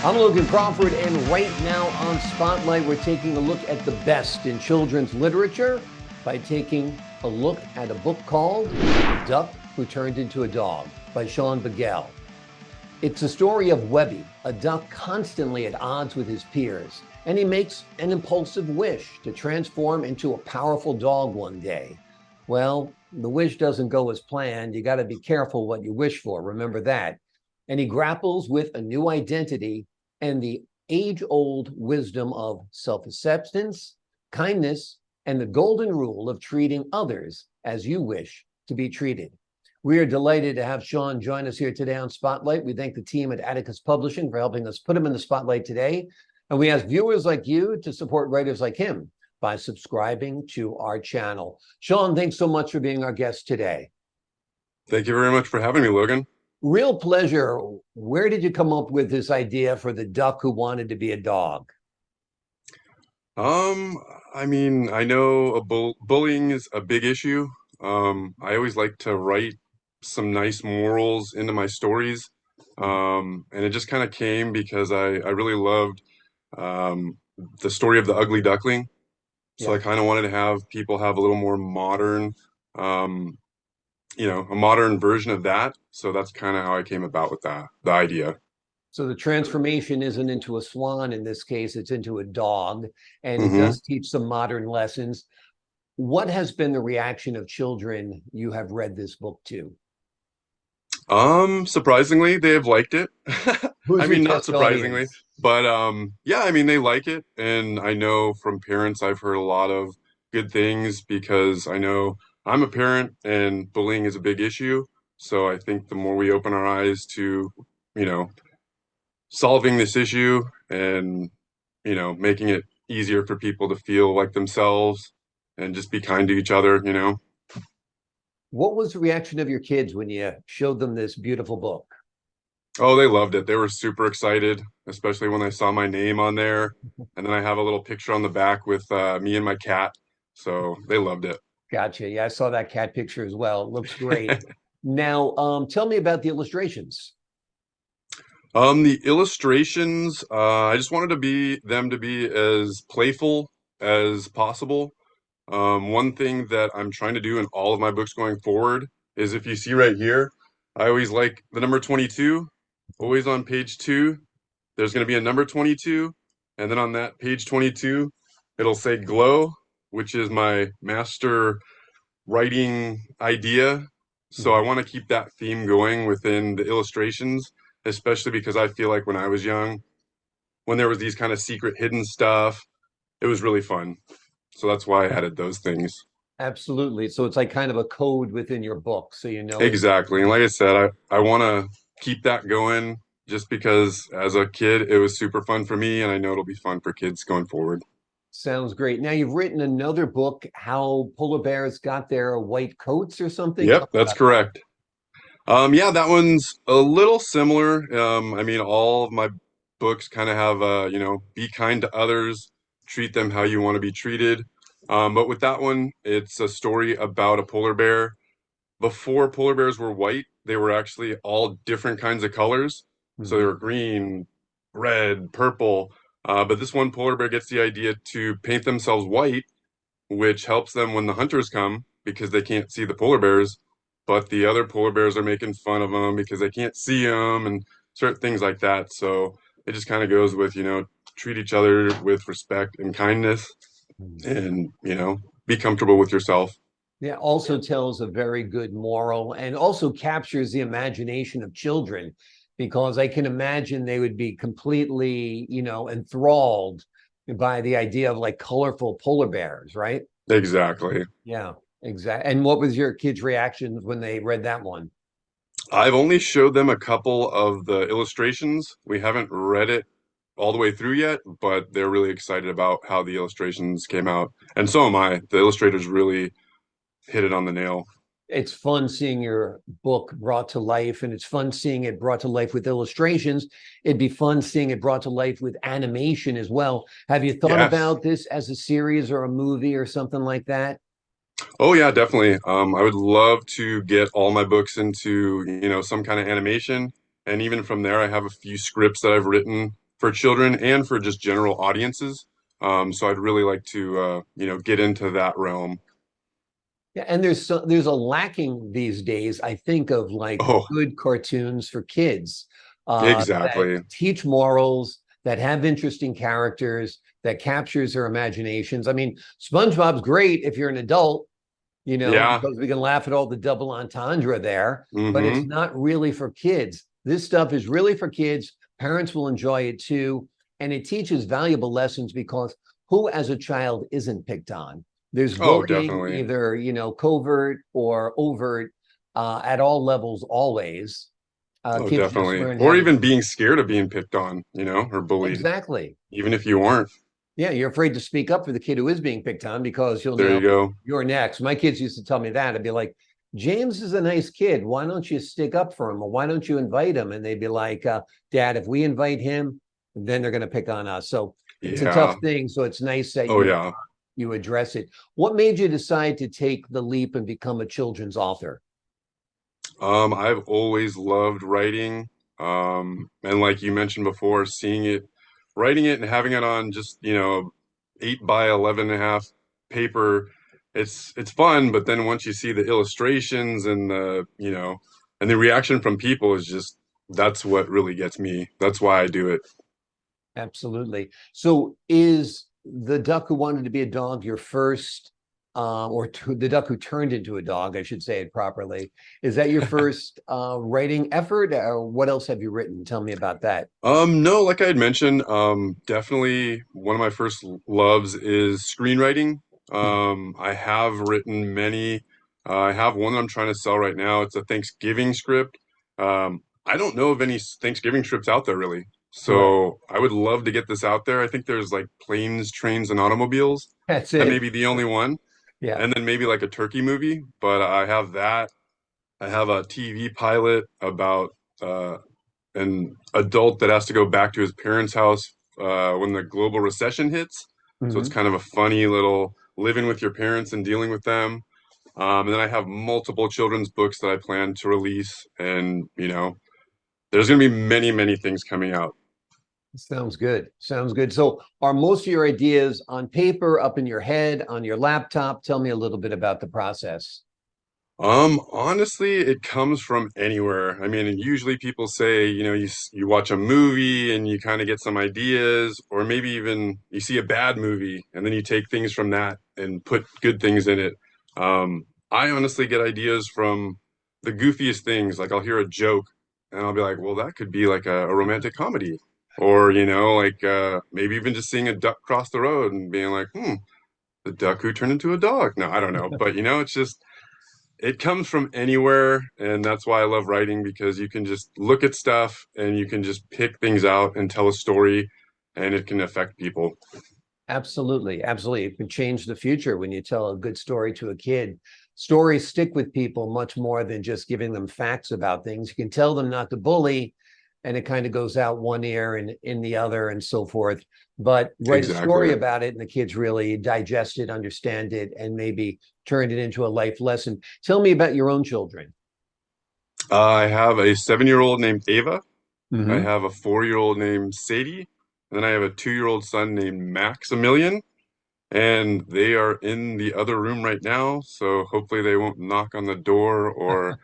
I'm Logan Crawford, and right now on Spotlight, we're taking a look at the best in children's literature by taking a look at a book called The Duck Who Turned into a Dog by Sean Bagel. It's a story of Webby, a duck constantly at odds with his peers, and he makes an impulsive wish to transform into a powerful dog one day. Well, the wish doesn't go as planned. You got to be careful what you wish for. Remember that. And he grapples with a new identity and the age-old wisdom of self-acceptance, kindness, and the golden rule of treating others as you wish to be treated. We are delighted to have Sean join us here today on Spotlight. We thank the team at Atticus Publishing for helping us put him in the spotlight today. And we ask viewers like you to support writers like him by subscribing to our channel. Sean, thanks so much for being our guest today. Thank you very much for having me, Logan. Real pleasure. Where did you come up with this idea for the duck who wanted to be a dog? Um, I know bullying is a big issue. I always like to write some nice morals into my stories. And it just kind of came because I really loved um, the story of the ugly duckling. So Yeah. I kind of wanted to have people have a little more modern, um, a modern version of that. So that's kind of how I came about with the idea. So the transformation isn't into a swan in this case, it's into a dog, and it hmm does teach some modern lessons. What has been the reaction of children you have read this book to? Surprisingly, they have liked it. I Who's your mean, not test surprisingly, audience? but yeah, I mean, they like it. And I know from parents, I've heard a lot of good things because I know I'm a parent and bullying is a big issue. So I think the more we open our eyes to, you know, solving this issue and, making it easier for people to feel like themselves and just be kind to each other. What was the reaction of your kids when you showed them this beautiful book? Oh, they loved it. They were super excited, especially when they saw my name on there. And then I have a little picture on the back with me and my cat. So they loved it. Gotcha. Yeah, I saw that cat picture as well. It looks great. Now, tell me about the illustrations. The illustrations, I just wanted them to be as playful as possible. One thing that I'm trying to do in all of my books going forward is if you see right here, I always like the number 22, always on page 2. There's going to be a number 22, and then on that page 22, it'll say glow, which is my master writing idea. So I Mhm. want to keep that theme going within the illustrations, especially because I feel like when I was young, when there was these kind of secret hidden stuff, it was really fun. So that's why I added those things. Absolutely. So it's like kind of a code within your book. So you know it's Exactly. And like I said, I want to keep that going just because as a kid, it was super fun for me, and I know it'll be fun for kids going forward. sounds great. Now you've written another book, How Polar Bears Got Their White Coats or something. Tell Yep, me that's about that. correct. Yeah, that one's a little similar. I mean, all of my books kind of have, be kind to others, treat them how you want to be treated. But with that one, it's a story about a polar bear. Before polar bears were white, they were actually all different kinds of colors. So they Mhm. were green, red, purple. But this one polar bear gets the idea to paint themselves white, which helps them when the hunters come because they can't see the polar bears, but the other polar bears are making fun of them because they can't see them and certain things like that. So it just kind of goes with, treat each other with respect and kindness Mhm. and, be comfortable with yourself. Yeah, also tells a very good moral and also captures the imagination of children because I can imagine they would be completely, enthralled by the idea of like colorful polar bears, right? Exactly. Yeah, exactly. And what was your kids' reactions when they read that one? I've only showed them a couple of the illustrations. We haven't read it all the way through yet, but they're really excited about how the illustrations came out. And so am I. The illustrators really hit it on the nail. It's fun seeing your book brought to life, and it's fun seeing it brought to life with illustrations. It'd be fun seeing it brought to life with animation as well. Have you thought Yes. about this as a series or a movie or something like that? Oh yeah, definitely. I would love to get all my books into, some kind of animation. And even from there, I have a few scripts that I've written for children and for just general audiences. So I'd really like to, get into that realm. Yeah, and there's a lacking these days, I think, of like Oh, good cartoons for kids that exactly. teach morals, that have interesting characters, that captures their imaginations. I mean, SpongeBob's great if you're an adult, Yeah. because we can laugh at all the double entendre there, but it's Hmm. not really for kids. This stuff is really for kids. Parents will enjoy it too. And it teaches valuable lessons because who as a child isn't picked on? There's Oh, bullying, definitely. either, covert or overt, at all levels, always. Oh, Kids just definitely. learn how Or to even deal with being it. scared of being picked on, or bullied, Exactly. even if you aren't. Yeah, you're afraid to speak up for the kid who is being picked on because you'll There know you go. you're next. My kids used to tell me that. I'd be like, James is a nice kid. Why don't you stick up for him? Or why don't you invite him? And they'd be like, Dad, if we invite him, then they're going to pick on us. So it's a tough Yeah. thing. So it's nice that Oh, you yeah. you address it. What made you decide to take the leap and become a children's author? I've always loved writing. And like you mentioned before, writing it and having it on just, 8 by 11 and a half paper, it's fun. But then once you see the illustrations and and the reaction from people is just, that's what really gets me. That's why I do it. Absolutely. So is the duck who wanted to be a dog your first, the duck who turned into a dog, I should say it properly. Is that your first writing effort, or what else have you written? Tell me about that. No, like I had mentioned, definitely one of my first loves is screenwriting. I have written many. I have one that I'm trying to sell right now. It's a Thanksgiving script. I don't know of any Thanksgiving scripts out there really. Right. So I would love to get this out there. I think there's like Planes, Trains, and Automobiles. That's That may it. be the only one. Yeah. And then maybe like a turkey movie. But I have that. I have a TV pilot about uh, an adult that has to go back to his parents' house when the global recession hits. So it's Mhm. kind of a funny little living with your parents and dealing with them. And then I have multiple children's books that I plan to release, and there's going to be many, many things coming out. Sounds good. Sounds good. So are most of your ideas on paper, up in your head, on your laptop? Tell me a little bit about the process. Honestly, it comes from anywhere. I mean, usually people say, you watch a movie and you kind of get some ideas, or maybe even you see a bad movie and then you take things from that and put good things in it. I honestly get ideas from the goofiest things. Like I'll hear a joke and I'll be like, well, that could be like a romantic comedy. Or, like maybe even just seeing a duck cross the road and being like, the duck who turned into a dog. No, I don't know. But, it's just, it comes from anywhere, and that's why I love writing, because you can just look at stuff and you can just pick things out and tell a story, and it can affect people. Absolutely. Absolutely. It can change the future when you tell a good story to a kid. Stories stick with people much more than just giving them facts about things. You can tell them not to bully, and it kind of goes out one ear and in the other and so forth. But write a story Exactly. about it, and the kids really digest it, understand it, and maybe turn it into a life lesson. Tell me about your own children. I have a 7-year-old named Ava. I Hmm. have a 4-year-old named Sadie. And then I have a 2-year-old son named Maximilian. And they are in the other room right now. So hopefully they won't knock on the door or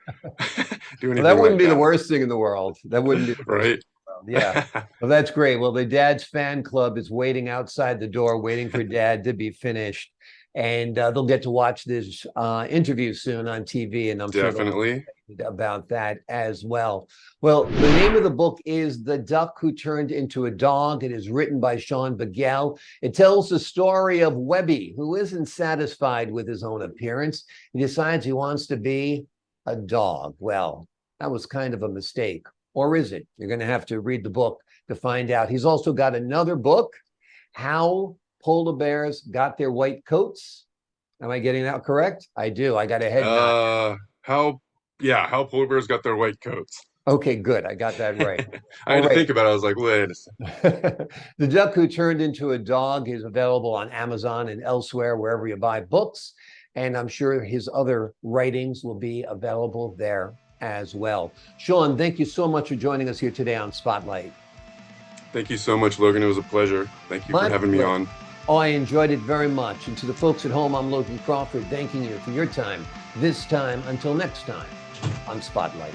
do Well, that anything wouldn't like be the that. worst thing in the world. That wouldn't be the worst thing Right? in the world. Yeah. Well, that's great. Well, the dad's fan club is waiting outside the door, waiting for dad to be finished. And they'll get to watch this interview soon on TV. And I'm sure they'll be Definitely. excited about that as well. Well, the name of the book is The Duck Who Turned into a Dog. It is written by Sean Bagel. It tells the story of Webby, who isn't satisfied with his own appearance. He decides he wants to be a dog. Well, that was kind of a mistake. Or is it? You're going to have to read the book to find out. He's also got another book, How Polar Bears Got Their White Coats. Am I getting that correct? I do. I got a head nod. How, yeah, how polar bears got their white coats. Okay, good. I got that right. I All had to right. think about it. I was like, wait a second. The Duck Who Turned into a Dog is available on Amazon and elsewhere, wherever you buy books. And I'm sure his other writings will be available there as well. Sean, thank you so much for joining us here today on Spotlight. Thank you so much, Logan. It was a pleasure. Thank you My for having me pleasure. on. Oh, I enjoyed it very much. And to the folks at home, I'm Logan Crawford, thanking you for your time. This time, until next time, on Spotlight.